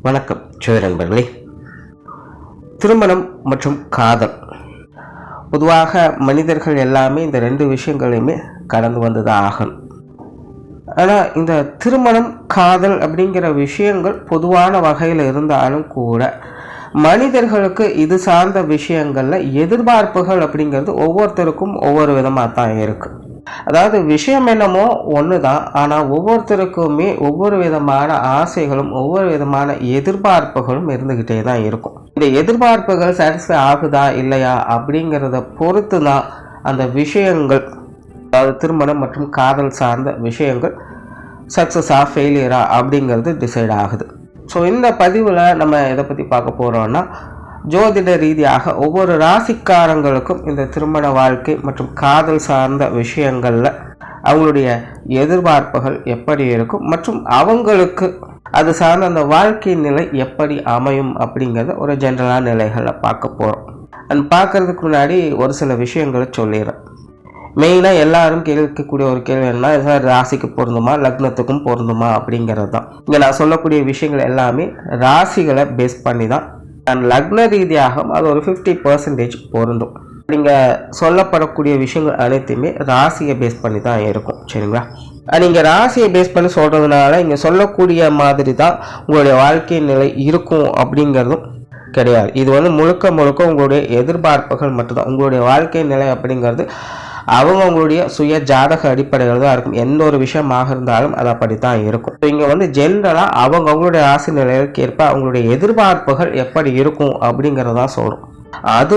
வணக்கம் நண்பர்களே. திருமணம் மற்றும் காதல், பொதுவாக மனிதர்கள் எல்லாமே இந்த ரெண்டு விஷயங்களையுமே கடந்து வந்துதான் ஆகணும். ஆனால் இந்த திருமணம் காதல் அப்படிங்கிற விஷயங்கள் பொதுவான வகையில் இருந்தாலும் கூட மனிதர்களுக்கு இது சார்ந்த விஷயங்களில் எதிர்பார்ப்புகள் அப்படிங்கிறது ஒவ்வொருத்தருக்கும் ஒவ்வொரு விதமாக தான் இருக்குது. அதாவது விஷயம் என்னமோ ஒன்று தான், ஆனால் ஒவ்வொருத்தருக்குமே ஒவ்வொரு விதமான ஆசைகளும் ஒவ்வொரு விதமான எதிர்பார்ப்புகளும் இருந்துக்கிட்டே தான் இருக்கும். இந்த எதிர்பார்ப்புகள் சாட்டிஸ்ஃபை ஆகுதா இல்லையா அப்படிங்கிறத பொறுத்து தான் அந்த விஷயங்கள், அதாவது திருமணம் மற்றும் காதல் சார்ந்த விஷயங்கள் சக்ஸஸாக ஃபெயிலியரா அப்படிங்கிறது டிசைட் ஆகுது. ஸோ இந்த பதிவில் நம்ம எதை பற்றி பார்க்க போகிறோம்னா, ஜோதிட ரீதியாக ஒவ்வொரு ராசிக்காரங்களுக்கும் இந்த திருமண வாழ்க்கை மற்றும் காதல் சார்ந்த விஷயங்களில் அவங்களுடைய எதிர்பார்ப்புகள் எப்படி இருக்கும் மற்றும் அவங்களுக்கு அது சார்ந்த அந்த வாழ்க்கை நிலை எப்படி அமையும் அப்படிங்கிறத ஒரு ஜென்ரலான நிலைகளில் பார்க்க போகிறோம். அண்ட் பார்க்குறதுக்கு முன்னாடி ஒரு சில விஷயங்களை சொல்லிடுறேன். மெயினாக எல்லாரும் கேட்கக்கூடிய ஒரு கேள்வி என்னன்னா, சார் ராசிக்கு பொருந்துமா லக்னத்துக்கும் பொருந்துமா அப்படிங்கிறது தான். இங்கே நான் சொல்லக்கூடிய விஷயங்கள் எல்லாமே ராசிகளை பேஸ் பண்ணி தான். அண்ட் லக்ன ரீதியாக அது ஒரு 50% பொருந்தும். நீங்கள் சொல்லப்படக்கூடிய விஷயங்கள் அனைத்துமே ராசியை பேஸ் பண்ணி தான் இருக்கும், சரிங்களா? நீங்கள் ராசியை பேஸ் பண்ணி சொல்கிறதுனால இங்கே சொல்லக்கூடிய மாதிரி தான் உங்களுடைய வாழ்க்கை நிலை இருக்கும் அப்படிங்கிறதும் கிடையாது. இது முழுக்க முழுக்க உங்களுடைய எதிர்பார்ப்புகள் மட்டும்தான். உங்களுடைய வாழ்க்கை நிலை அப்படிங்கிறது அவங்களுடைய சுய ஜாதக அடிப்படையில் தான் இருக்கும். எந்த ஒரு விஷயமாக இருந்தாலும் அது அப்படித்தான் இருக்கும். இங்கே ஜென்ரலாக அவங்களுடைய ராசி நிலைகளுக்கு ஏற்ப அவங்களுடைய எதிர்பார்ப்புகள் எப்படி இருக்கும் அப்படிங்கிறதான் சொல்கிறோம். அது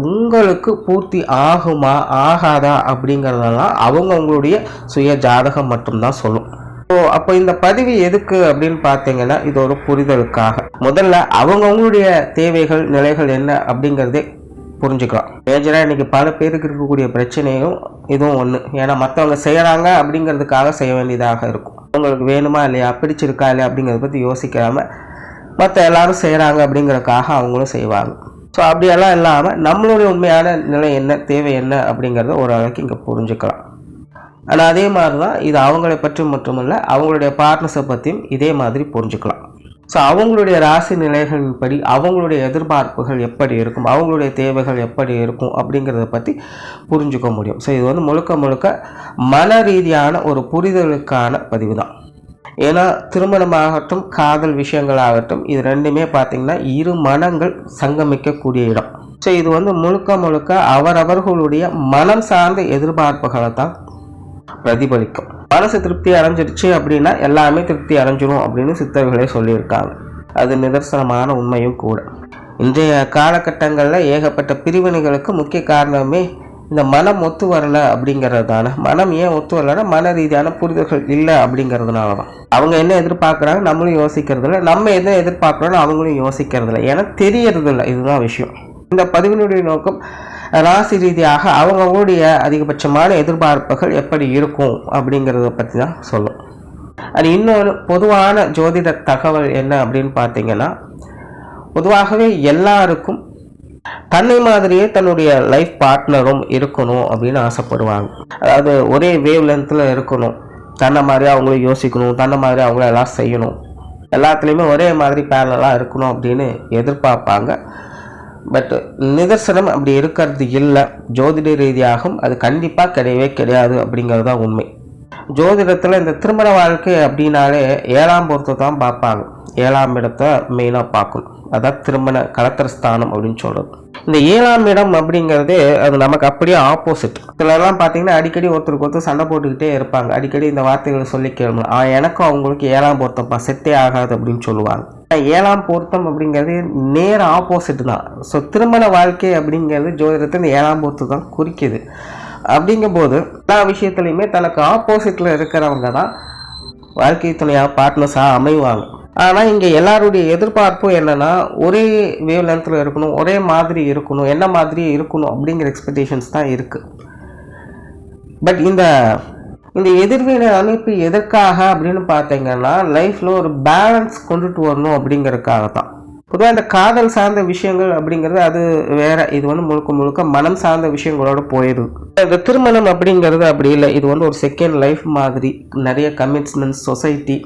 உங்களுக்கு பூர்த்தி ஆகுமா ஆகாதா அப்படிங்கிறதெல்லாம் அவங்களுடைய சுய ஜாதகம் மட்டும்தான் சொல்லும். ஸோ அப்போ இந்த பதிவு எதுக்கு அப்படின்னு பார்த்தீங்கன்னா, இது ஒரு புரிதலுக்காக. முதல்ல அவங்களுடைய தேவைகள் நிலைகள் என்ன அப்படிங்கிறதே புரிஞ்சுக்கலாம். மேஜராக இன்றைக்கி பல பேருக்கு இருக்கக்கூடிய பிரச்சனையும் இதுவும் ஒன்று. ஏன்னா மற்றவங்க செய்கிறாங்க அப்படிங்கிறதுக்காக செய்ய வேண்டியதாக இருக்கும். அவங்களுக்கு வேணுமா இல்லையா, பிடிச்சிருக்கா இல்லையா அப்படிங்கிறத பற்றி யோசிக்காமல் மற்ற எல்லாரும் செய்கிறாங்க அப்படிங்கிறதுக்காக அவங்களும் செய்வாங்க. ஸோ அப்படியெல்லாம் இல்லாமல் நம்மளுடைய உண்மையான நிலை என்ன, தேவை என்ன அப்படிங்கிறத ஓரளவுக்கு இங்கே புரிஞ்சுக்கலாம். ஆனால் அதே மாதிரி தான் இது அவங்களை பற்றி மட்டுமில்ல, அவங்களுடைய பார்ட்னர்ஸை பற்றியும் இதே மாதிரி புரிஞ்சுக்கலாம். ஸோ அவங்களுடைய ராசி நிலைகளின்படி அவங்களுடைய எதிர்பார்ப்புகள் எப்படி இருக்கும், அவங்களுடைய தேவைகள் எப்படி இருக்கும் அப்படிங்கிறத பற்றி புரிஞ்சுக்க முடியும். ஸோ இது முழுக்க முழுக்க மன ரீதியான ஒரு புரிதலுக்கான பதிவு தான். ஏன்னா திருமணமாகட்டும் காதல் விஷயங்களாகட்டும் இது ரெண்டுமே பார்த்திங்கன்னா இரு மனங்கள் சங்கமிக்கக்கூடிய இடம். ஸோ இது முழுக்க முழுக்க அவரவர்களுடைய மனம் சார்ந்த எதிர்பார்ப்புகளை தான் பிரதிபலிக்கும். மனசு திருப்தி அடைஞ்சிருச்சு அப்படின்னா எல்லாமே திருப்தி அடைஞ்சிடும் அப்படின்னு சித்தர்களே சொல்லியிருக்காங்க. அது நிதர்சனமான உண்மையும் கூட. இன்றைய காலகட்டங்களில் ஏகப்பட்ட பிரிவினைகளுக்கு முக்கிய காரணமே இந்த மனம் ஒத்து வரலை அப்படிங்கிறது தானே. மனம் ஏன் ஒத்து வரலைன்னா மன ரீதியான புரிதல்கள் இல்லை அப்படிங்கிறதுனால தான். அவங்க என்ன எதிர்பார்க்குறாங்க நம்மளும் யோசிக்கிறதில்ல, நம்ம என்ன எதிர்பார்க்குறோன்னு அவங்களும் யோசிக்கிறதில்ல, ஏன்னா தெரியறதில்லை. இதுதான் விஷயம். இந்த பதிவினுடைய நோக்கம் ராசி ரீதியாக அவங்களுடைய அதிகபட்சமான எதிர்பார்ப்புகள் எப்படி இருக்கும் அப்படிங்கிறத பற்றி தான் சொல்லும். அது இன்னொரு பொதுவான ஜோதிட தகவல் என்ன அப்படின்னு பார்த்தீங்கன்னா, பொதுவாகவே எல்லாருக்கும் தன்னை மாதிரியே தன்னுடைய லைஃப் பார்ட்னரும் இருக்கணும் அப்படின்னு ஆசைப்படுவாங்க. அதாவது ஒரே வேவ் லென்த்தில் இருக்கணும், தன்னை மாதிரி அவங்களும் யோசிக்கணும், தன்னை மாதிரி அவங்கள எல்லாம் செய்யணும், எல்லாத்துலேயுமே ஒரே மாதிரி பேரலாக இருக்கணும் அப்படின்னு எதிர்பார்ப்பாங்க. பட் நிதர்சனம் அப்படி இருக்கிறது இல்லை. ஜோதிட ரீதியாகவும் அது கண்டிப்பாக கிடையவே கிடையாது அப்படிங்கிறது தான் உண்மை. ஜோதிடத்தில் இந்த திருமண வாழ்க்கை அப்படின்னாலே 7ஆம் பொருத்தத்தை தான் பார்ப்பாங்க. 7ஆம் இடத்தை மெயினாக பார்க்கணும். அதான் திருமண கலத்திரஸ்தானம் அப்படின்னு சொல்கிறது. இந்த 7ஆம் இடம் அப்படிங்கிறது அது நமக்கு அப்படியே ஆப்போசிட். இதெல்லாம் பார்த்தீங்கன்னா அடிக்கடி ஒருத்தருக்கு ஒருத்தர் சண்டை போட்டுக்கிட்டே இருப்பாங்க. அடிக்கடி இந்த வார்த்தைகளை சொல்லி கேளுங்க, எனக்கும் அவங்களுக்கு 7ஆம் பொருத்தம்ப்பா செட்டே ஆகாது அப்படின்னு சொல்லுவாங்க. 7ஆம் பொருத்தம் அப்படிங்கிறது நேர் ஆப்போசிட் தான். ஸோ திருமண வாழ்க்கை அப்படிங்கிறது ஜோதிடத்தை இந்த 7ஆம் பொருத்தம் தான் குறிக்குது. அப்படிங்கும்போது எல்லா விஷயத்துலையுமே தனக்கு ஆப்போசிட்டில் இருக்கிறவங்க தான் வாழ்க்கை துணையாக பார்ட்னர்ஸாக அமைவாங்க. ஆனால் இங்கே எல்லாருடைய எதிர்பார்ப்பும் என்னென்னா ஒரே வேவ் லென்த்தில் இருக்கணும், ஒரே மாதிரி இருக்கணும், என்ன மாதிரி இருக்கணும் அப்படிங்கிற எக்ஸ்பெக்டேஷன்ஸ் தான் இருக்குது. பட் இந்த எதிர்வினை அமைப்பு எதற்காக அப்படின்னு பார்த்தீங்கன்னா, லைஃப்பில் ஒரு பேலன்ஸ் கொண்டுட்டு வரணும் அப்படிங்கிறதுக்காக தான். பொதுவாக இந்த காதல் சார்ந்த விஷயங்கள் அப்படிங்கிறது அது வேற. இது முழுக்க முழுக்க மனம் சார்ந்த விஷயங்களோட போயிடுது. இந்த திருமணம் அப்படிங்கிறது அப்படி இல்லை. இது ஒரு செகண்ட் லைஃப் மாதிரி. நிறைய கமிட்மெண்ட்ஸ், சொசைட்டி,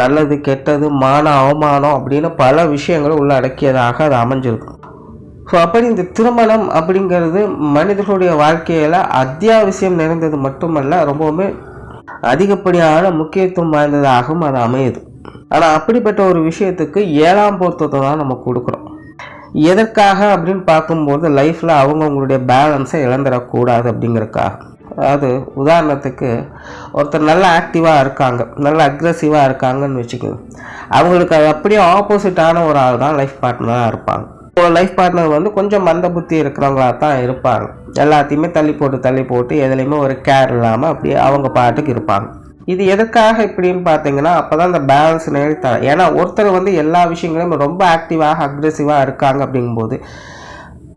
நல்லது கெட்டது மானம் அவமானம் அப்படின்னு பல விஷயங்களும் உள்ள அடக்கியதாக அது அமைஞ்சிருக்கும். ஸோ அப்படி இந்த திருமணம் அப்படிங்கிறது மனிதர்களுடைய வாழ்க்கையில் அத்தியாவசியம் நிறைந்தது மட்டுமல்ல, ரொம்பவுமே அதிகப்படியான முக்கியத்துவம் வாய்ந்ததாகவும் அது அமையுது. ஆனால் அப்படிப்பட்ட ஒரு விஷயத்துக்கு 7ஆம் பொருத்தத்தை தான் நம்ம கொடுக்குறோம். எதற்காக அப்படின்னு பார்க்கும்போது லைஃப்பில் அவங்களுடைய பேலன்ஸை இழந்துடக்கூடாது அப்படிங்கிறதுக்காக. அதாவது உதாரணத்துக்கு ஒருத்தர் நல்லா ஆக்டிவாக இருக்காங்க, நல்லா அக்ரெசிவாக இருக்காங்கன்னு வச்சுக்கோங்க. அவங்களுக்கு அது அப்படியே ஆப்போசிட்டான ஒரு ஆள் தான் லைஃப் பார்ட்னராக இருப்பாங்க. ஒரு லைஃப் பார்ட்னர் கொஞ்சம் மந்த புத்தி இருக்கிறவங்களா தான் இருப்பாங்க. எல்லாத்தையுமே தள்ளி போட்டு எதுலேயுமே ஒரு கேர் இல்லாமல் அப்படியே அவங்க பாட்டுக்கு இருப்பாங்க. இது எதுக்காக இப்படின்னு பார்த்தீங்கன்னா, அப்போ தான் இந்த பேலன்ஸ் நிலைத்தர. ஏன்னா ஒருத்தர் எல்லா விஷயங்களையும் ரொம்ப ஆக்டிவாக அக்ரெசிவாக இருக்காங்க அப்படிங்கும்போது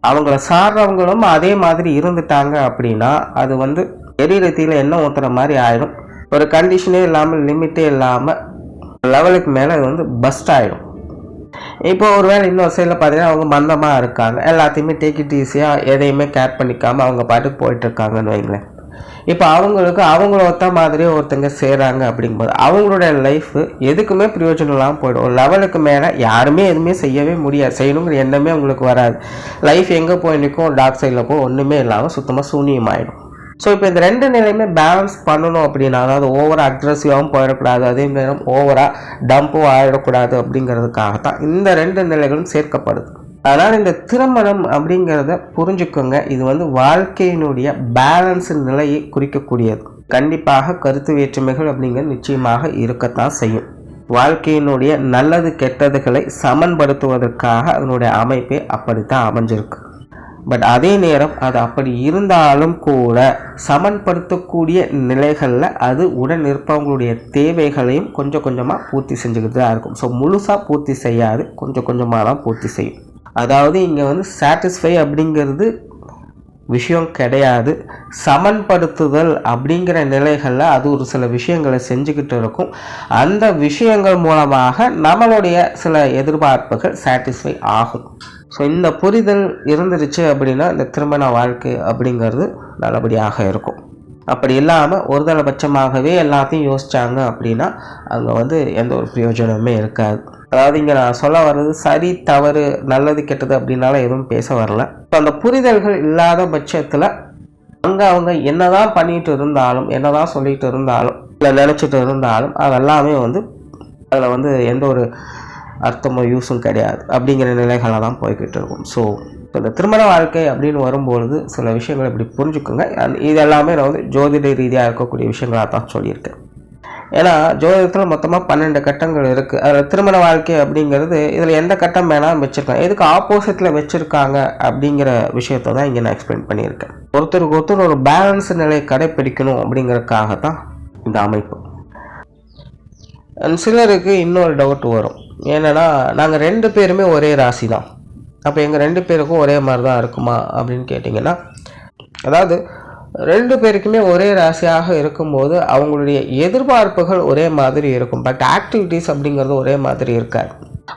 அவங்கள சார்றவங்களும் அதே மாதிரி இருந்துட்டாங்க அப்படின்னா அது எரிரத்தியில் என்ன ஊற்றுற மாதிரி ஆயிடும். ஒரு கண்டிஷனே இல்லாமல் லிமிட்டே இல்லாமல் லெவலுக்கு மேலே அது பஸ்ட் ஆகிடும். இப்போ ஒருவேளை இன்னொரு சைடில் பார்த்தீங்கன்னா அவங்க மந்தமாக இருக்காங்க, எல்லாத்தையுமே டேக் இட் ஈஸியாக எதையுமே கேர் பண்ணிக்காமல் அவங்க பாட்டுக்கு போயிட்டுருக்காங்கன்னு வைங்களேன். இப்போ அவங்கள ஒத்த மாதிரியே ஒருத்தங்க செய்கிறாங்க அப்படிங்கும்போது அவங்களுடைய லைஃபு எதுக்குமே பிரயோஜனம் இல்லாமல் போய்டும். ஒரு லெவலுக்கு மேலே யாருமே எதுவுமே செய்யவே முடியாது, செய்யணுங்கிற எண்ணமே அவங்களுக்கு வராது. லைஃப் எங்கே போய் நிற்கும், டார்க் சைடில் போய் ஒன்றுமே இல்லாமல் சுத்தமாக சூனியமாயிடும். ஸோ இப்போ இந்த ரெண்டு நிலையுமே பேலன்ஸ் பண்ணணும் அப்படின்னா, அதாவது ஓவராக அக்ரெசிவாகவும் போயிடக்கூடாது, அதே நேரம் ஓவராக டம்பும் ஆகிடக்கூடாது அப்படிங்கிறதுக்காகத்தான் இந்த ரெண்டு நிலைகளும் சேர்க்கப்படுது. அதனால் இந்த திருமணம் அப்படிங்கிறத புரிஞ்சுக்கோங்க. இது வாழ்க்கையினுடைய பேலன்ஸ் நிலையை குறிக்கக்கூடியது. கண்டிப்பாக கருத்து வேற்றுமைகள் அப்படிங்கிறது நிச்சயமாக இருக்கத்தான் செய்யும். வாழ்க்கையினுடைய நல்லது கெட்டதுகளை சமன்படுத்துவதற்காக அதனுடைய அமைப்பே அப்படித்தான் அமைஞ்சிருக்கு. பட் அதே நேரம் அது அப்படி இருந்தாலும் கூட சமன்படுத்தக்கூடிய நிலைகளில் அது உடன் இருப்பவங்களுடைய தேவைகளையும் கொஞ்சம் கொஞ்சமாக பூர்த்தி செஞ்சுக்கிட்டு தான் இருக்கும். ஸோ முழுசாக பூர்த்தி செய்யாது, கொஞ்சம் கொஞ்சமாக தான் பூர்த்தி செய்யும். அதாவது இங்கே சாட்டிஸ்ஃபை அப்படிங்கிறது விஷயம் கிடையாது. சமன்படுத்துதல் அப்படிங்கிற நிலைகளில் அது ஒரு சில விஷயங்களை செஞ்சுக்கிட்டு இருக்கும். அந்த விஷயங்கள் மூலமாக நம்மளுடைய சில எதிர்பார்ப்புகள் சாட்டிஸ்ஃபை ஆகும். ஸோ இந்த புரிதல் இருந்துருச்சு அப்படின்னா இந்த திருமண வாழ்க்கை அப்படிங்கிறது நல்லபடியாக இருக்கும். அப்படி இல்லாமல் ஒருதலைபட்சமாகவே எல்லாத்தையும் யோசித்தாங்க அப்படின்னா அங்கே எந்த ஒரு பிரயோஜனமே இருக்காது. அதாவது இங்கே நான் சொல்ல வர்றது சரி தவறு நல்லது கெட்டது அப்படின்னால எதுவும் பேச வரல. இப்போ அந்த புரிதல்கள் இல்லாத பட்சத்தில் அங்கே அவங்க என்னதான் பண்ணிட்டு இருந்தாலும், என்னதான் சொல்லிட்டு இருந்தாலும், இல்லை நினச்சிட்டு இருந்தாலும் அதெல்லாமே அதில் எந்த ஒரு அர்த்தமோ யூஸும் கிடையாது அப்படிங்கிற நிலைகளை தான் போய்கிட்டு இருக்கும். ஸோ இந்த திருமண வாழ்க்கை அப்படின்னு வரும்பொழுது சில விஷயங்களை இப்படி புரிஞ்சுக்கோங்க. இது எல்லாமே நான் ஜோதிட ரீதியாக இருக்கக்கூடிய விஷயங்களாக தான் சொல்லியிருக்கேன். ஏன்னா ஜோதிடத்தில் மொத்தமாக 12 கட்டங்கள் இருக்குது. அதில் திருமண வாழ்க்கை அப்படிங்கிறது இதில் எந்த கட்டம் வேணாலும் வச்சுருக்காங்க, எதுக்கு ஆப்போசிட்டில் வச்சுருக்காங்க அப்படிங்கிற விஷயத்தை தான் இங்கே நான் எக்ஸ்பிளைன் பண்ணியிருக்கேன். ஒருத்தருக்கு ஒருத்தர் ஒரு பேலன்ஸ் நிலையை கடைப்பிடிக்கணும் அப்படிங்கிறதுக்காக தான் இந்த அமைப்பு. சிலருக்கு இன்னொரு டவுட் வரும், என்னென்னா நாங்கள் 2 பேருமே ஒரே ராசி தான், அப்போ எங்கள் 2 பேருக்கும் ஒரே மாதிரி தான் இருக்குமா அப்படின்னு கேட்டிங்கன்னா, அதாவது 2 பேருக்குமே ஒரே ராசியாக இருக்கும்போது அவங்களுடைய எதிர்பார்ப்புகள் ஒரே மாதிரி இருக்கும். பட் ஆக்டிவிட்டீஸ் அப்படிங்கிறது ஒரே மாதிரி இருக்காது.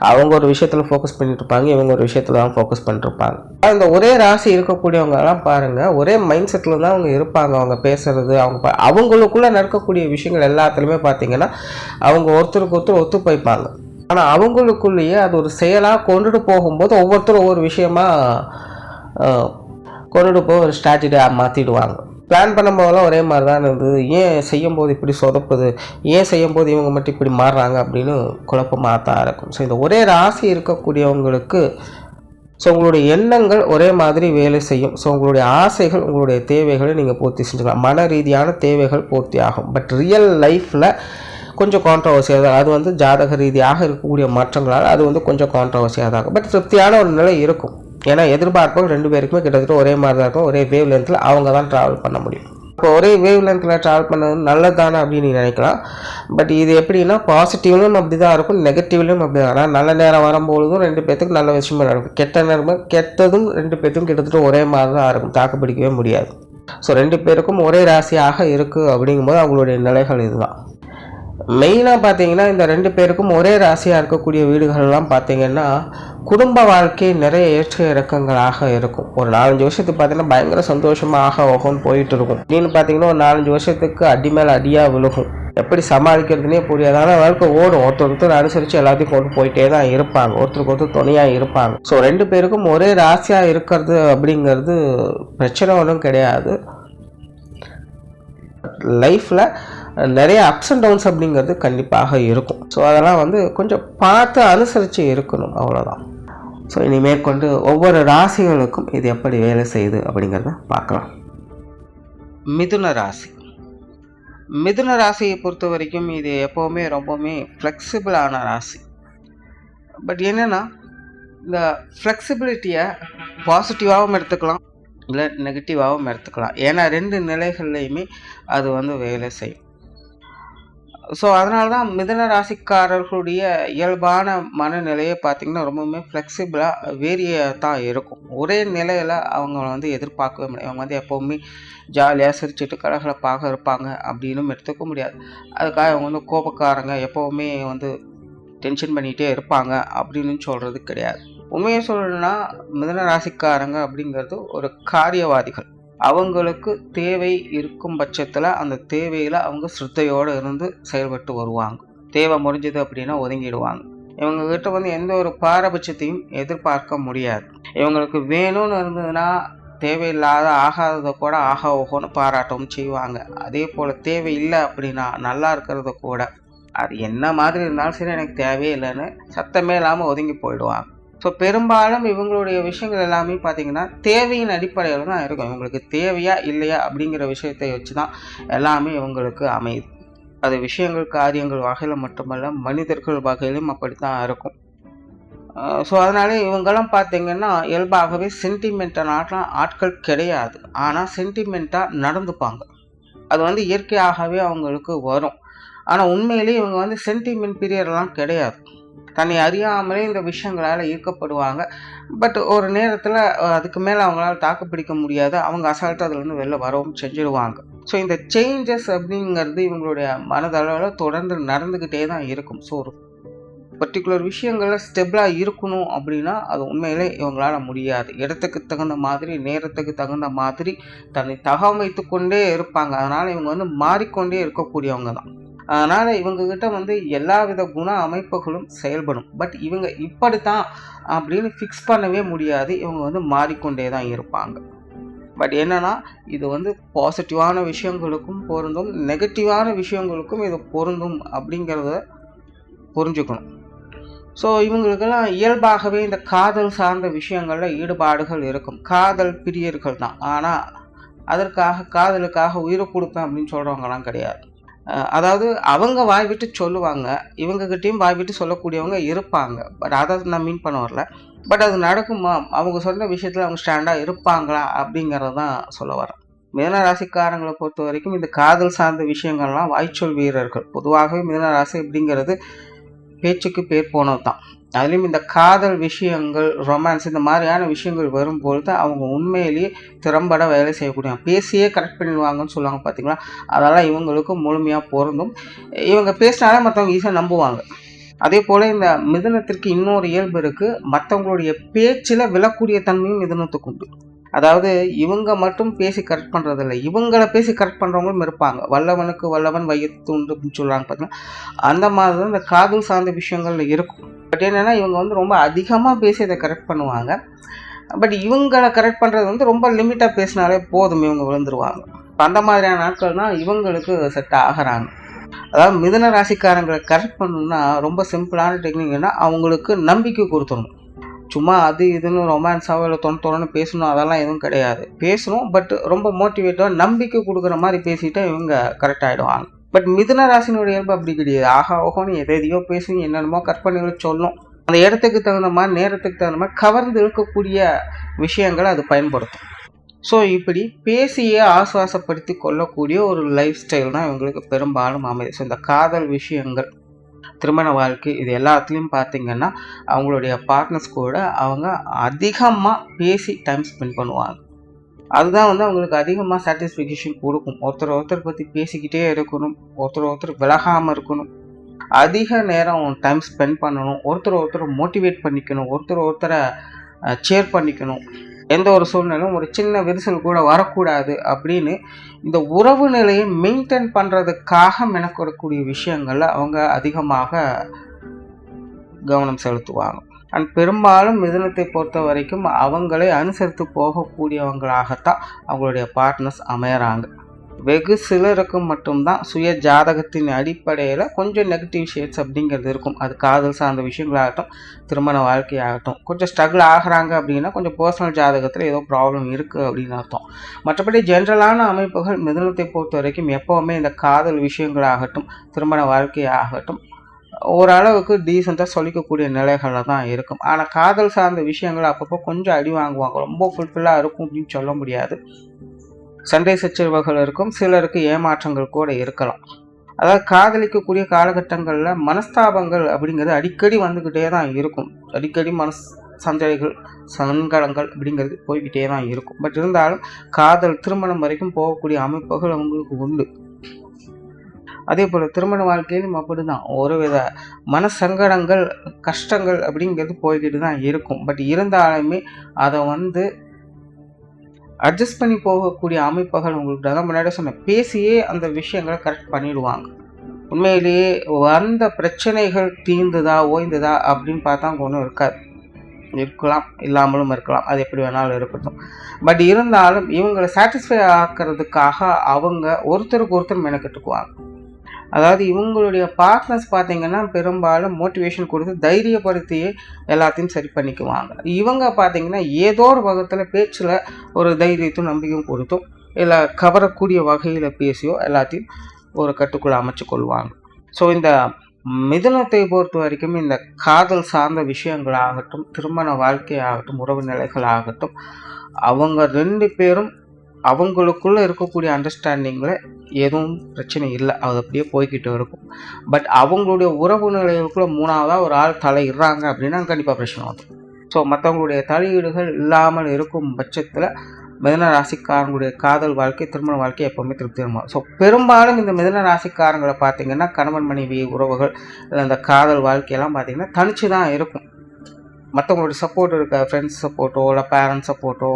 அவங்க ஒரு விஷயத்தில் ஃபோக்கஸ் பண்ணிட்டு இருப்பாங்க, இவங்க ஒரு விஷயத்தில் தான் ஃபோக்கஸ் பண்ணிருப்பாங்க. அந்த ஒரே ராசி இருக்கக்கூடியவங்கலாம் பாருங்கள், ஒரே மைண்ட் செட்டில் தான் அவங்க இருப்பாங்க. அவங்க பேசுறது, அவங்களுக்குள்ளே நடக்கக்கூடிய விஷயங்கள் எல்லாத்துலேயுமே பார்த்தீங்கன்னா அவங்க ஒருத்தருக்கு ஒருத்தர் ஒத்து போய்ப்பாங்க. ஆனால் அவங்களுக்குள்ளேயே அது ஒரு செயலாக கொண்டுட்டு போகும்போது ஒவ்வொருத்தரும் ஒவ்வொரு விஷயமா கொண்டுட்டு போய் ஒரு ஸ்ட்ராட்டஜியாக மாற்றிடுவாங்க. பிளான் பண்ணும்போதெல்லாம் ஒரே மாதிரி தான் இருந்தது, ஏன் செய்யும்போது இப்படி சொதப்புது, ஏன் செய்யும்போது இவங்க மட்டும் இப்படி மாறுறாங்க அப்படின்னு குழப்பமாக தான் இருக்கும். ஸோ இந்த ஒரே ராசி இருக்கக்கூடியவங்களுக்கு உங்களுடைய எண்ணங்கள் ஒரே மாதிரி வேலை செய்யும். ஸோ உங்களுடைய ஆசைகள், உங்களுடைய தேவைகளை நீங்கள் பூர்த்தி செஞ்சுக்கலாம். மன ரீதியான தேவைகள் பூர்த்தி ஆகும். பட் ரியல் லைஃப்பில் கொஞ்சம் கான்ட்ரவர்சியாக தான் அது ஜாதக ரீதியாக இருக்கக்கூடிய மாற்றங்களால் அது கொஞ்சம் கான்ட்ரவர்சியாக தான் இருக்கும். பட் திருப்தியான ஒரு நிலை இருக்கும். ஏன்னா எதிர்பார்ப்புகள் 2 பேருக்குமே கிட்டத்தட்ட ஒரே மாதிரி தான் இருக்கும். ஒரே வேவ் லென்த்தில் அவங்க தான் ட்ராவல் பண்ண முடியும். இப்போ ஒரே வேவ் லென்த்தில் ட்ராவல் பண்ணது நல்லது தானே அப்படின்னு நினைக்கலாம். பட் இது எப்படின்னா பாசிட்டிவ்லையும் அப்படி தான் இருக்கும், நெகட்டிவ்லையும் அப்படி தான். ஆனால் நல்ல நேரம் வரும்பொழுதும் 2 பேர்த்துக்கு நல்ல விஷயமா நடக்கும், கெட்ட நேரம் கெட்டதும் 2 பேர்த்துக்கும் கிட்டத்தட்ட ஒரே மாதிரி தான் இருக்கும், தாக்குப்பிடிக்கவே முடியாது. ஸோ 2 பேருக்கும் ஒரே ராசியாக இருக்குது அப்படிங்கும்போது அவங்களுடைய நிலைகள் இதுதான். மெயினாக பார்த்தீங்கன்னா இந்த 2 பேருக்கும் ஒரே ராசியாக இருக்கக்கூடிய வீடுகள்லாம் பார்த்தீங்கன்னா குடும்ப வாழ்க்கை நிறைய ஏற்ற இறக்கங்களாக இருக்கும். ஒரு 4-5 வருஷத்துக்கு பார்த்தீங்கன்னா பயங்கர சந்தோஷமாக போயிட்டு இருக்கும். அப்படின்னு பார்த்தீங்கன்னா ஒரு 4-5 வருஷத்துக்கு அடி மேலே அடியாக விழுகும். எப்படி சமாளிக்கிறதுனே புரியாது. ஆனால் வாழ்க்கை ஓடும், ஒருத்தர் அனுசரித்து எல்லாத்தையும் கொண்டு போயிட்டே தான் இருப்பாங்க, ஒருத்தருக்கு ஒருத்தர் துணையாக இருப்பாங்க. ஸோ 2 பேருக்கும் ஒரே ராசியாக இருக்கிறது அப்படிங்கிறது பிரச்சனை ஒன்றும் கிடையாது. லைஃப்பில் நிறைய அப்ஸ் அண்ட் டவுன்ஸ் அப்படிங்கிறது கண்டிப்பாக இருக்கும். ஸோ அதெல்லாம் கொஞ்சம் பார்த்து அனுசரித்து இருக்கணும், அவ்வளோதான். ஸோ இனி மேற்கொண்டு ஒவ்வொரு ராசிகளுக்கும் இது எப்படி வேலை செய்யுது அப்படிங்கிறத பார்க்கலாம். மிதுன ராசி. மிதுன ராசியை பொறுத்த வரைக்கும் இது எப்போவுமே ரொம்பவுமே ஃப்ளெக்சிபிளான ராசி. பட் என்னென்னா, இந்த ஃப்ளெக்சிபிலிட்டியை பாசிட்டிவாகவும் எடுத்துக்கலாம், இல்லை நெகட்டிவாகவும் எடுத்துக்கலாம். ஏன்னா 2 நிலைகள்லையுமே அது வேலை செய்யும். ஸோ அதனால தான் மிதுன ராசிக்காரர்களுடைய இயல்பான மனநிலையை பார்த்திங்கன்னா ரொம்பவுமே ஃப்ளெக்சிபிளாக வேரியாக தான் இருக்கும். ஒரே நிலையில் அவங்க எதிர்பார்க்கவே முடியாது. அவங்க எப்போவுமே ஜாலியாக சிரிச்சுட்டு கலகலப்பாக இருப்பாங்க அப்படின்னு எடுத்துக்க முடியாது. அதுக்காக அவங்க கோபக்காரங்க, எப்போவுமே டென்ஷன் பண்ணிகிட்டே இருப்பாங்க அப்படின்னு சொல்கிறது கிடையாது. உண்மையை சொல்லணும்னா மிதுன ராசிக்காரங்க அப்படிங்கிறது ஒரு காரியவாதிகள். அவங்களுக்கு தேவை இருக்கும் பட்சத்தில் அந்த தேவையில் அவங்க சிரத்தையோடு இருந்து செயல்பட்டு வருவாங்க. தேவை முடிஞ்சது அப்படின்னா ஒதுங்கிடுவாங்க. இவங்ககிட்ட எந்த ஒரு பாரபட்சத்தையும் எதிர்பார்க்க முடியாது. இவங்களுக்கு வேணும்னு இருந்ததுன்னா தேவையில்லாத ஆகாததை கூட ஆகா ஓகோன்னு பாராட்டவும் செய்வாங்க. அதே போல் தேவையில்லை அப்படின்னா நல்லா இருக்கிறத கூட அது என்ன மாதிரி இருந்தாலும் சரி எனக்கு தேவையே இல்லைன்னு சத்தமே இல்லாமல் ஒதுங்கி போயிடுவாங்க. ஸோ பெரும்பாலும் இவங்களுடைய விஷயங்கள் எல்லாமே பார்த்திங்கன்னா தேவையின் அடிப்படையில் தான் இருக்கும். இவங்களுக்கு தேவையா இல்லையா அப்படிங்கிற விஷயத்தை வச்சு தான் எல்லாமே இவங்களுக்கு அமையுது. அது விஷயங்கள் காரியங்கள் வகையில் மட்டுமல்ல, மனிதர்கள் வகையிலும் அப்படி தான் இருக்கும். ஸோ அதனால இவங்கெல்லாம் பார்த்திங்கன்னா இயல்பாகவே சென்டிமெண்ட்டான ஆட்கள் கிடையாது. ஆனால் சென்டிமெண்ட்டாக நடந்துப்பாங்க. அது இயற்கையாகவே அவங்களுக்கு வரும். ஆனால் உண்மையிலேயே இவங்க சென்டிமெண்ட் பீரியட்லாம் கிடையாது. தன்னை அறியாமலே இந்த விஷயங்களால் ஈர்க்கப்படுவாங்க. பட் ஒரு நேரத்தில் அதுக்கு மேலே அவங்களால தாக்கு பிடிக்க முடியாது. அவங்க அசால்ட்டாக அதுலேருந்து வெளில வரவும் செஞ்சுடுவாங்க. ஸோ இந்த சேஞ்சஸ் அப்படிங்கிறது இவங்களுடைய மனதளவில் தொடர்ந்து நடந்துக்கிட்டே தான் இருக்கும். ஸோ ஒரு பர்டிகுலர் விஷயங்களில் ஸ்டெபிளாக இருக்கணும் அப்படின்னா அது உண்மையிலே இவங்களால முடியாது. இடத்துக்கு தகுந்த மாதிரி, நேரத்துக்கு தகுந்த மாதிரி தன்னை தகவமைத்து கொண்டே இருப்பாங்க. அதனால் இவங்க மாறிக்கொண்டே இருக்கக்கூடியவங்க தான். அதனால் இவங்ககிட்ட எல்லா வித குண அமைப்புகளும் செயல்படும். பட் இவங்க இப்படித்தான் அப்படின்னு ஃபிக்ஸ் பண்ணவே முடியாது. இவங்க மாறிக்கொண்டே தான் இருப்பாங்க. பட் என்னன்னா இது பாசிட்டிவான விஷயங்களுக்கும் பொருந்தும், நெகட்டிவான விஷயங்களுக்கும் இது பொருந்தும் அப்படிங்கிறத புரிஞ்சுக்கணும். ஸோ இவங்களுக்கெல்லாம் இயல்பாகவே இந்த காதல் சார்ந்த விஷயங்களில் ஈடுபாடுகள் இருக்கும். காதல் பிரியர்கள் தான். ஆனால் அதற்காக காதலுக்காக உயிரை கொடுப்பேன் அப்படின்னு சொல்கிறவங்கலாம் கிடையாது. அதாவது அவங்க வாய் விட்டு சொல்லுவாங்க, இவங்ககிட்டையும் வாய் விட்டு சொல்லக்கூடியவங்க இருப்பாங்க. பட் அதை நான் மீன் பண்ண வரல. பட் அது நடக்குமா, அவங்க சொன்ன விஷயத்தில் அவங்க ஸ்டாண்டாக இருப்பாங்களா அப்படிங்கிறது தான் சொல்ல வரேன். மிதுன ராசிக்காரங்களை பொறுத்த வரைக்கும் இந்த காதல் சார்ந்த விஷயங்கள்லாம் வாய்ச்சொல் வீரர்கள். பொதுவாகவே மிதுன ராசி அப்படிங்கிறது பேச்சுக்கு பேர் போனது தான். அதுலேயும் இந்த காதல் விஷயங்கள், ரொமான்ஸ், இந்த மாதிரியான விஷயங்கள் வரும்பொழுது அவங்க உண்மையிலேயே திறம்பட வேலை செய்யக்கூடிய, பேசியே கரெக்ட் பண்ணிடுவாங்கன்னு சொல்லுவாங்க பார்த்தீங்களா, அதெல்லாம் இவங்களுக்கு முழுமையாக பொருந்தும். இவங்க பேசினாலே மற்றவங்க ஈஸியாக நம்புவாங்க. அதே போல் இந்த மிதுனத்திற்கு இன்னொரு இயல்பு இருக்குது. மற்றவங்களுடைய பேச்சில் விழக்கூடிய தன்மையும் மிதுனத்துக்கு உண்டு. அதாவது இவங்க மட்டும் பேசி கரெக்ட் பண்ணுறதில்ல, இவங்களை பேசி கரெக்ட் பண்ணுறவங்களும் இருப்பாங்க. வல்லவனுக்கு வல்லவன் வையத்து உண்டு அப்படின்னு சொல்கிறாங்க பார்த்தீங்கன்னா, அந்த மாதிரி தான் இந்த காதல் சார்ந்த விஷயங்கள்ல இருக்கும். பட் என்னென்னா இவங்க ரொம்ப அதிகமாக பேசி அதை கரெக்ட் பண்ணுவாங்க. பட் இவங்களை கரெக்ட் பண்ணுறது ரொம்ப லிமிட்டாக பேசினாலே போதும், இவங்க விழுந்துருவாங்க. அந்த மாதிரியான நாட்கள் தான் இவங்களுக்கு செட் ஆகிறாங்க. அதாவது மிதுன ராசிக்காரங்களை கரெக்ட் பண்ணணும்னா ரொம்ப சிம்பிளான டெக்னிக்னா அவங்களுக்கு நம்பிக்கை கொடுத்துடணும். சும்மா அது இதுன்னு ரொமான்ஸாவோ இல்லை தொண்ணு பேசணும் அதெல்லாம் எதுவும் கிடையாது. பேசணும், பட் ரொம்ப மோட்டிவேட்டாக நம்பிக்கை கொடுக்குற மாதிரி பேசிட்டு இவங்க கரெக்ட் ஆகிடுவாங்க. பட் மிதுன ராசினுடைய இயல்பு அப்படி கிடையாது. ஆகா ஓகோன்னு எதையோ பேசி என்னென்னமோ கற்பனைகளை சொல்லும். அந்த இடத்துக்கு தகுந்த மாதிரி, நேரத்துக்கு தகுந்த மாதிரி கவர்ந்து இருக்கக்கூடிய விஷயங்களை அது பயன்படுத்தும். ஸோ இப்படி பேசியே ஆசுவாசப்படுத்தி கொள்ளக்கூடிய ஒரு லைஃப் ஸ்டைல் தான் இவங்களுக்கு பெரும்பாலும் அமைது. ஸோ இந்த காதல் விஷயங்கள், திருமண வாழ்க்கை, இது எல்லாத்துலேயும் பார்த்திங்கன்னா அவங்களுடைய பார்ட்னர்ஸ் கூட அவங்க அதிகமாக பேசி டைம் ஸ்பெண்ட் பண்ணுவாங்க. அதுதான் அவங்களுக்கு அதிகமாக சாட்டிஸ்ஃபிகேஷன் கொடுக்கும். ஒருத்தர் பற்றி பேசிக்கிட்டே இருக்கணும், ஒருத்தர் விலகாமல் இருக்கணும், அதிக நேரம் டைம் ஸ்பெண்ட் பண்ணணும், ஒருத்தர் மோட்டிவேட் பண்ணிக்கணும், ஒருத்தரை சேர் பண்ணிக்கணும். எந்த ஒரு சூழ்நிலையும் ஒரு சின்ன விரிசல் கூட வரக்கூடாது அப்படின்னு இந்த உறவு நிலையை மெயின்டைன் பண்ணுறதுக்காக மெனக்கூடக்கூடிய விஷயங்கள்ல அவங்க அதிகமாக கவனம் செலுத்துவாங்க. அண்ட் பெரும்பாலும் மிதுனத்தை பொறுத்த வரைக்கும் அவங்களை அனுசரித்து போகக்கூடியவங்களாகத்தான் அவங்களுடைய பார்ட்னர்ஸ் அமையறாங்க. வெகு சிலருக்கு மட்டும்தான் சுய ஜாதகத்தின் அடிப்படையில் கொஞ்சம் நெகட்டிவ் ஷேட்ஸ் அப்படிங்கிறது இருக்கும். அது காதல் சார்ந்த விஷயங்களாகட்டும், திருமண வாழ்க்கையாகட்டும், கொஞ்சம் ஸ்ட்ரகிள் ஆகிறாங்க அப்படின்னா கொஞ்சம் பர்சனல் ஜாதகத்தில் ஏதோ ப்ராப்ளம் இருக்குது அப்படின்னு அர்த்தம். மற்றபடி ஜென்ரலான அமைப்புகள் மிதுனத்தை பொறுத்த வரைக்கும் எப்போவுமே இந்த காதல் விஷயங்களாகட்டும், திருமண வாழ்க்கையாகட்டும் ஓரளவுக்கு டீசெண்டாக சொல்லிக்கக்கூடிய நிலைகளில் தான் இருக்கும். ஆனால் காதல் சார்ந்த விஷயங்கள் அப்பப்போ கொஞ்சம் அடி வாங்குவாங்க. ரொம்ப ஃபுல்ஃபில்லாக இருக்கும் அப்படின்னு சொல்ல முடியாது. சண்டை சச்சரவுகள் இருக்கும், சிலருக்கு ஏமாற்றங்கள் கூட இருக்கலாம். அதாவது காதலிக்கக்கூடிய காலகட்டங்களில் மனஸ்தாபங்கள் அப்படிங்கிறது அடிக்கடி வந்துக்கிட்டே தான் இருக்கும். அடிக்கடி சண்டைகள் சங்கடங்கள் அப்படிங்கிறது போய்கிட்டே தான் இருக்கும். பட் இருந்தாலும் காதல் திருமணம் வரைக்கும் போகக்கூடிய அமைப்புகள் அவங்களுக்கு உண்டு. அதே போல் திருமண வாழ்க்கையிலும் அப்படிதான் ஒருவித மனசங்கடங்கள் கஷ்டங்கள் அப்படிங்கிறது போய்கிட்டு தான் இருக்கும். பட் இருந்தாலுமே அதை அட்ஜஸ்ட் பண்ணி போகக்கூடிய அமைப்புகள் உங்களுக்கு தான் முன்னாடி சொன்ன பேசியே அந்த விஷயங்களை கரெக்ட் பண்ணிடுவாங்க. உண்மையிலேயே வந்த பிரச்சனைகள் தீர்ந்துதா ஓய்ந்துதா அப்படின்னு பார்த்தா ஒன்றும் இருக்காது. இருக்கலாம், இல்லாமலும் இருக்கலாம், அது எப்படி வேணாலும் இருக்கட்டும். பட் இருந்தாலும் இவங்களை சாட்டிஸ்ஃபை ஆக்கிறதுக்காக அவங்க ஒருத்தருக்கு ஒருத்தர் மெனக்கெட்டுக்குவாங்க. அதாவது இவங்களுடைய பார்ட்னர்ஸ் பார்த்தீங்கன்னா பெரும்பாலும் மோட்டிவேஷன் கொடுத்து தைரியப்படுத்தியே எல்லாத்தையும் சரி பண்ணிக்குவாங்க. இவங்க பார்த்தீங்கன்னா ஏதோ ஒரு வகத்தில் பேச்சில் ஒரு தைரியத்தும் நம்பிக்கையும் கொடுத்தும் இல்லை கவரக்கூடிய வகையில் பேசியோ எல்லாத்தையும் ஒரு கட்டுக்குள் அமைச்சு கொள்வாங்க. ஸோ இந்த மிதுனத்தை பொறுத்த வரைக்கும் இந்த காதல் சார்ந்த விஷயங்களாகட்டும், திருமண வாழ்க்கையாகட்டும், உறவு நிலைகளாகட்டும், அவங்க 2 பேரும் அவங்களுக்குள்ளே இருக்கக்கூடிய அண்டர்ஸ்டாண்டிங்கில் எதுவும் பிரச்சனை இல்லை, அது அப்படியே போய்கிட்டு இருக்கும். பட் அவங்களுடைய உறவு நிலைகளுக்குள்ளே 3ஆவதாக ஒரு ஆள் தலையிடுறாங்க அப்படின்னா கண்டிப்பாக பிரச்சனை வரும். ஸோ மற்றவங்களுடைய தலையீடுகள் இல்லாமல் இருக்கும் பட்சத்தில் மிதுன ராசிக்காரங்களுடைய காதல் வாழ்க்கை, திருமண வாழ்க்கை எப்போவுமே திருப்திகரமாக. ஸோ பெரும்பாலும் இந்த மிதுன ராசிக்காரங்களை பார்த்திங்கன்னா கணவன் மனைவி உறவுகள் இல்லை இந்த காதல் வாழ்க்கையெல்லாம் பார்த்திங்கன்னா தனிச்சு தான் இருக்கும். மற்றவங்களோட சப்போர்ட் இருக்க ஃப்ரெண்ட்ஸ் சப்போர்ட்டோ இல்லை பேரண்ட்ஸ் சப்போர்ட்டோ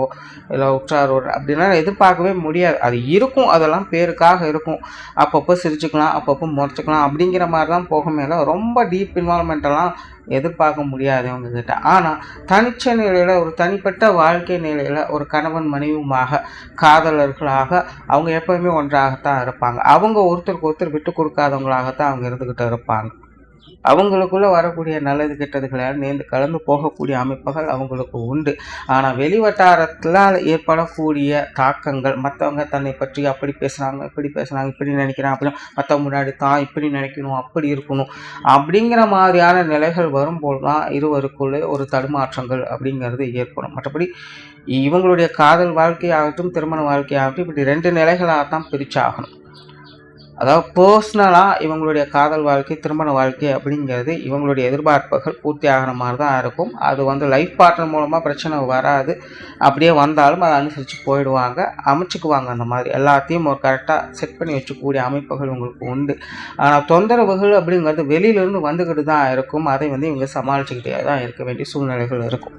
இல்லை உற்றாரோட அப்படின்னா எதிர்பார்க்கவே முடியாது. அது இருக்கும், அதெல்லாம் பேருக்காக இருக்கும். அப்பப்போ சிரிச்சுக்கலாம், அப்பப்போ முறைச்சிக்கலாம் அப்படிங்கிற மாதிரி தான் போகுமேல ரொம்ப டீப் இன்வால்மெண்ட்டெல்லாம் எதிர்பார்க்க முடியாது அவங்கக்கிட்ட. ஆனால் தனிச்ச நிலையில் ஒரு தனிப்பட்ட வாழ்க்கை நிலையில் ஒரு கணவன் மனைவியுமாக காதலர்களாக அவங்க எப்போவுமே ஒன்றாகத்தான் இருப்பாங்க. அவங்க ஒருத்தருக்கு ஒருத்தர் விட்டு கொடுக்காதவங்களாகத்தான் அவங்க இருந்துக்கிட்டு இருப்பாங்க. அவங்களுக்குள்ளே வரக்கூடிய நல்லது கெட்டதுகளால் நேர்ந்து கலந்து போகக்கூடிய அமைப்புகள் அவங்களுக்கு உண்டு. ஆனால் வெளி வட்டாரத்தில் ஏற்படக்கூடிய தாக்கங்கள், மற்றவங்க தன்னை பற்றி அப்படி பேசுகிறாங்க, இப்படி பேசுகிறாங்க, இப்படி நினைக்கிறாங்க, அப்படின்னு மற்றவங்க முன்னாடி தான் இப்படி நினைக்கணும், அப்படி இருக்கணும் அப்படிங்கிற மாதிரியான நிலைகள் வரும்போது தான் இருவருக்குள்ளே ஒரு தடுமாற்றங்கள் அப்படிங்கிறது ஏற்படும். மற்றபடி இவங்களுடைய காதல் வாழ்க்கையாகட்டும், திருமண வாழ்க்கையாகட்டும் இப்படி 2 நிலைகளாகத்தான் பிரிச்சாகணும். அதாவது பர்சனலாக இவங்களுடைய காதல் வாழ்க்கை, திருமண வாழ்க்கை அப்படிங்கிறது இவங்களுடைய எதிர்பார்ப்புகள் பூர்த்தி ஆகிற மாதிரி தான் இருக்கும். அது லைஃப் பார்ட்னர் மூலமாக பிரச்சனை வராது. அப்படியே வந்தாலும் அதை அனுசரித்து போயிடுவாங்க, அமைச்சுக்குவாங்க. அந்த மாதிரி எல்லாத்தையும் ஒரு கரெக்டாக செட் பண்ணி வச்சுக்கூடிய அமைப்புகள் உங்களுக்கு உண்டு. ஆனால் தொந்தரவுகள் அப்படிங்கிறது வெளியிலேருந்து வந்துக்கிட்டு தான் இருக்கும். அதை இவங்க சமாளிச்சுக்கிட்டே தான் இருக்க வேண்டிய சூழ்நிலைகள் இருக்கும்.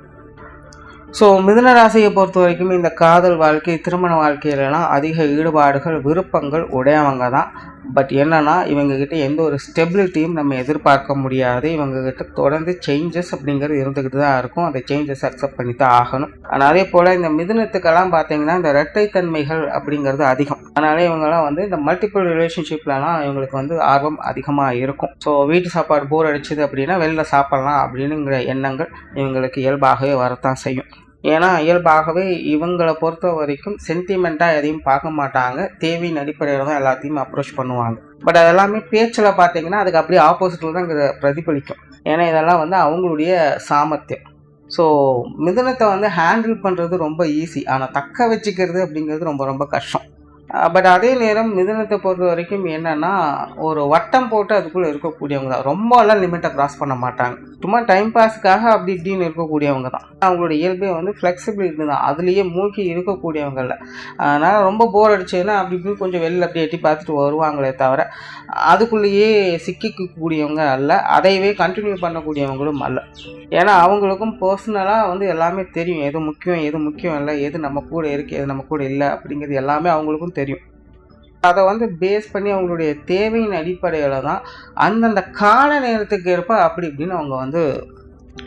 ஸோ மிதுன ராசியை பொறுத்த வரைக்கும் இந்த காதல் வாழ்க்கை, திருமண வாழ்க்கையிலலாம் அதிக ஈடுபாடுகள், விருப்பங்கள் உடையவங்க தான். பட் என்னென்னா இவங்ககிட்ட எந்த ஒரு ஸ்டெபிலிட்டியும் நம்ம எதிர்பார்க்க முடியாது. இவங்ககிட்ட தொடர்ந்து சேஞ்சஸ் அப்படிங்கிறது இருந்துக்கிட்டு தான் இருக்கும். அந்த சேஞ்சஸ் அக்செப்ட் பண்ணி தான் ஆகணும். ஆனால் அதே போல் இந்த மிதுனத்துக்கெல்லாம் பார்த்தீங்கன்னா இந்த இரட்டைத்தன்மைகள் அப்படிங்கிறது அதிகம். அதனால இவங்கெல்லாம் இந்த மல்டிபிள் ரிலேஷன்ஷிப்லலாம் இவங்களுக்கு ஆர்வம் அதிகமாக இருக்கும். ஸோ வீட்டு சாப்பாடு போர் அடிச்சுது அப்படின்னா வெளில சாப்பிட்லாம் அப்படின்னுங்கிற எண்ணங்கள் இவங்களுக்கு இயல்பாகவே வரத்தான் செய்யும். ஏன்னா இயல்பாகவே இவங்களை பொறுத்த வரைக்கும் சென்டிமெண்ட்டாக எதையும் பார்க்க மாட்டாங்க. தேவையின் அடிப்படையில் தான் எல்லாத்தையும் அப்ரோச் பண்ணுவாங்க. பட் அதெல்லாமே பேச்சில் பார்த்தீங்கன்னா அதுக்கு அப்படியே ஆப்போசிட்டில் தான் பிரதிபலிக்கும். ஏன்னா இதெல்லாம் அவங்களுடைய சாமர்த்தியம். ஸோ மிதுனத்தை ஹேண்டில் பண்ணுறது ரொம்ப ஈஸி, ஆனால் தக்க வச்சுக்கிறது அப்படிங்கிறது ரொம்ப ரொம்ப கஷ்டம். பட் அதே நேரம் மிதுனத்தை பொறுத்த வரைக்கும் என்னென்னா ஒரு வட்டம் போட்டு அதுக்குள்ளே இருக்கக்கூடியவங்க தான். ரொம்பலாம் லிமிட்டை க்ராஸ் பண்ண மாட்டாங்க. சும்மா டைம் பாஸுக்காக அப்படி இப்படின்னு இருக்கக்கூடியவங்க தான். அவங்களோட இயல்பே வந்து ஃப்ளெக்சிபிலிட்டி தான், அதுலேயே மூழ்கி இருக்கக்கூடியவங்க இல்லை. அதனால் ரொம்ப போர் அடிச்சதுன்னா அப்படி இப்படி கொஞ்சம் வெளில அப்படி எட்டி பார்த்துட்டு வருவாங்களே தவிர அதுக்குள்ளேயே சிக்கிக்கக்கூடியவங்க அல்ல, அதையவே கண்டினியூ பண்ணக்கூடியவங்களும் அல்ல. ஏன்னா அவங்களுக்கும் பர்சனலாக வந்து எல்லாமே தெரியும், எது முக்கியம் இல்லை, எது நம்ம கூட இருக்குது, எது நம்ம கூட இல்லை அப்படிங்கிறது எல்லாமே அவங்களுக்கும் தெரியும். அதை வந்து பேஸ் பண்ணி அவங்களுடைய தேவையின் அடிப்படையில் தான் அந்தந்த கால நேரத்துக்கு ஏற்ப அப்படி இப்படின்னு அவங்க வந்து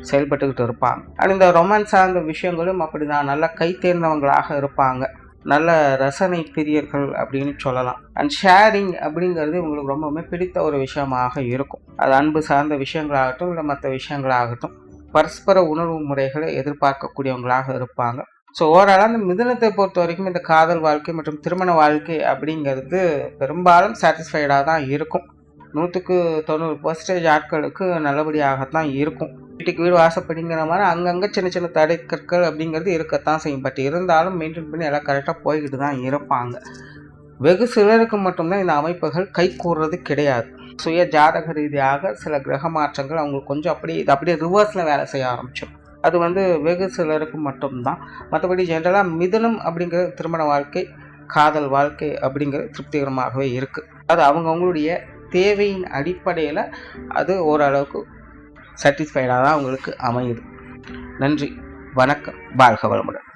செயல்பட்டுக்கிட்டு இருப்பாங்க. அண்ட் இந்த ரொமான்ஸ் சார்ந்த விஷயங்களும் அப்படி தான், நல்ல கை தேர்ந்தவங்களாக இருப்பாங்க, நல்ல ரசனை பிரியர்கள் அப்படின்னு சொல்லலாம். அண்ட் ஷேரிங் அப்படிங்கிறது உங்களுக்கு ரொம்பவுமே பிடித்த ஒரு விஷயமாக இருக்கும். அது அன்பு சார்ந்த விஷயங்களாகட்டும் இல்லை மற்ற விஷயங்களாகட்டும் பரஸ்பர உணர்வு முறைகளை எதிர்பார்க்கக்கூடியவங்களாக இருப்பாங்க. ஸோ ஓவராலாக அந்த மிதுனத்தை பொறுத்த வரைக்கும் இந்த காதல் வாழ்க்கை மற்றும் திருமண வாழ்க்கை அப்படிங்கிறது பெரும்பாலும் சாட்டிஸ்ஃபைடாக தான் இருக்கும். 100% ஆட்களுக்கு நல்லபடியாகத்தான் இருக்கும். வீட்டுக்கு வீடு வாசப்படிங்கிற மாதிரி அங்கங்கே சின்ன சின்ன தடை கற்கள் அப்படிங்கிறது இருக்கத்தான் செய்யும். பட் இருந்தாலும் மெயின்டைன் பண்ணி எல்லாம் கரெக்டாக போய்கிட்டு தான் இருப்பாங்க. வெகு சிலருக்கு மட்டும்தான் இந்த அமைப்புகள் கை கூறுறது கிடையாது. சுய ஜாதக ரீதியாக சில கிரக மாற்றங்கள் அவங்களுக்கு கொஞ்சம் அப்படியே ரிவர்ஸில் வேலை செய்ய ஆரம்பிச்சிடும். அது வந்து வெகு சிலருக்கு மட்டும்தான். மற்றபடி ஜென்ரலாக மிதுனம் அப்படிங்கிற திருமண வாழ்க்கை, காதல் வாழ்க்கை அப்படிங்கிறது திருப்திகரமாகவே இருக்குது. அது அவங்களுடைய தேவையின் அடிப்படையில் அது ஓரளவுக்கு சாட்டிஸ்ஃபைடாக தான் அவங்களுக்கு அமையுது. நன்றி, வணக்கம், வாழ்க வளமுடன்.